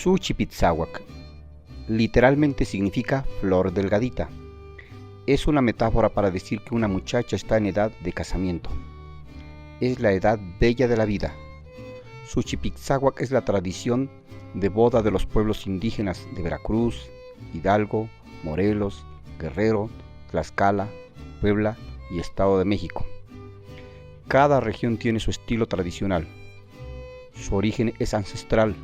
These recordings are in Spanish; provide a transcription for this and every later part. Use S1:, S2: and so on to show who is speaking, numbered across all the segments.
S1: Xochipitzahuac literalmente significa flor delgadita. Es una metáfora para decir que una muchacha está en edad de casamiento. Es la edad bella de la vida. Xochipitzahuac es la tradición de boda de los pueblos indígenas de Veracruz, Hidalgo, Morelos, Guerrero, Tlaxcala, Puebla y Estado de México. Cada región tiene su estilo tradicional. Su origen es ancestral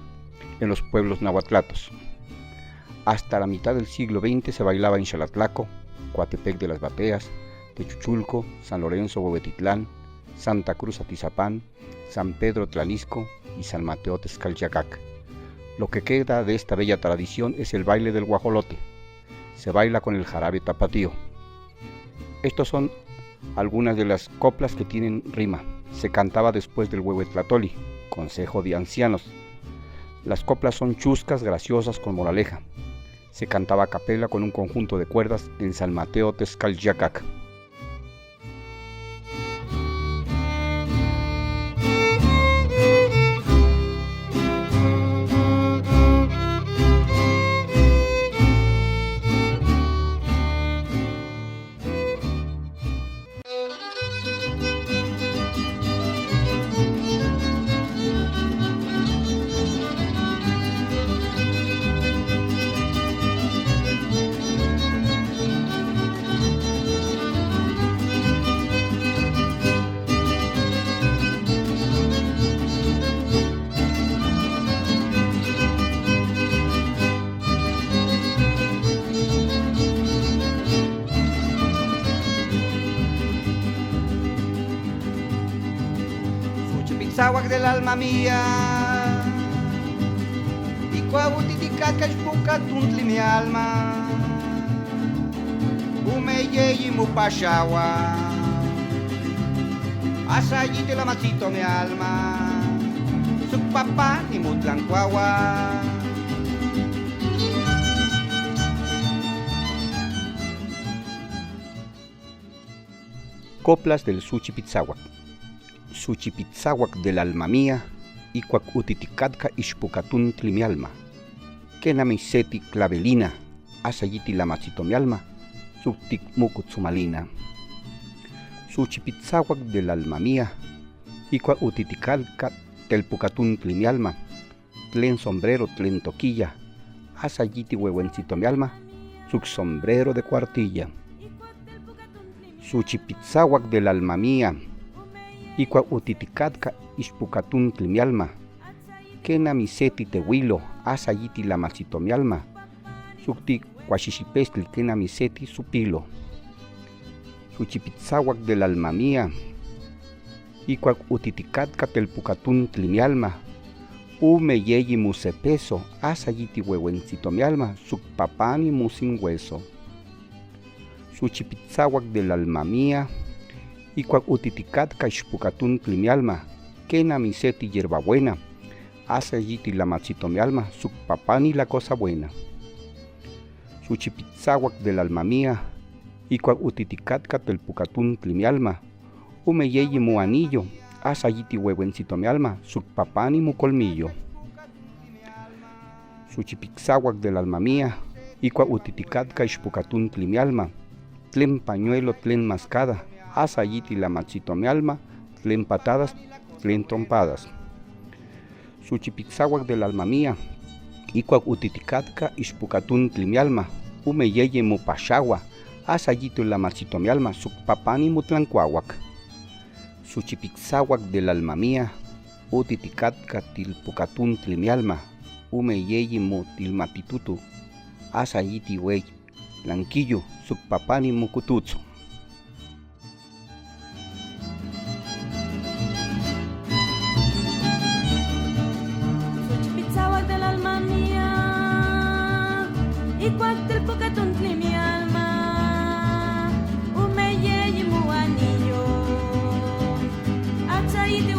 S1: en los pueblos nahuatlatos. Hasta la mitad del siglo XX se bailaba en Xalatlaco, Coatepec de las Bateas, Techuchulco, San Lorenzo Huehuetitlán, Santa Cruz Atizapán, San Pedro Tlanisco y San Mateo Texcalyacac. Lo que queda de esta bella tradición es el baile del guajolote. Se baila con el jarabe tapatío. Estos son algunas de las coplas que tienen rima. Se cantaba después del Huehuetlatoli, consejo de ancianos. Las coplas son chuscas, graciosas, con moraleja. Se cantaba a capela con un conjunto de cuerdas en San Mateo Texcalyacac.
S2: Xochipitzahuac del alma mía, y cuautiticaca xpucatuntli mi alma, umeyey y mupachawa, asayite la macito mi alma, su papá ni mutlancuagua.
S1: Coplas del Xochipitzahuac. Xochipitzahuac del alma mía, icuac utiticatca ixpucatuntli mi alma. Kenamiseti clavelina, asayiti la machito mi alma, suctic mucutzumalina. Xochipitzahuac del alma mía, icuac utiticatca telpucatuntli mi alma, tlen sombrero tlen toquilla, asayiti huehuencito mi alma, suc sombrero de cuartilla. Xochipitzahuac del alma mía, icuac utiticatca ixpucatuntli mi alma, kenamiseti tehuilo, asayiti la machito mi alma, sucti cuaxixipestli kenamiseti supilo. Xochipitzahuac del alma mía, icuac utiticatca telpucatuntli mi alma, umeyeyi musepeso, asayiti huehuencito mi alma, suc papani musin hueso. Xochipitzahuac del alma mía, icuac utiticatca ixpucatuntli mi alma, kenamiseti hierbabuena, asayiti la machito mi alma, suc papani la cosa buena. Xochipitzahuac del alma mía, icuac utiticatca telpucatuntli mi alma, umeyeyi mu anillo, asayiti huehuencito mi alma, suc papani mu colmillo. Xochipitzahuac del alma mía, icuac utiticatca ixpucatuntli mi alma, tlen pañuelo tlen mascada, asayiti la machito mi alma, tlen patadas, tlen trompadas. Xochipitzahuac del alma mía, icuac utiticatca ixpucatuntli mi alma, umeyeye mupachawa, asayiti la machito mi alma, suc papani mutlancuahuac. Xochipitzahuac del alma mía, utiticatca tilpucatuntli mi alma, umeyeye mutilmapitutu, asayiti huey, blanquillo, suc papani mucututsu.
S3: Xochipitzahuac del alma mía, icuac telpucatuntli mi alma, umeyeye mu anillo, asayiti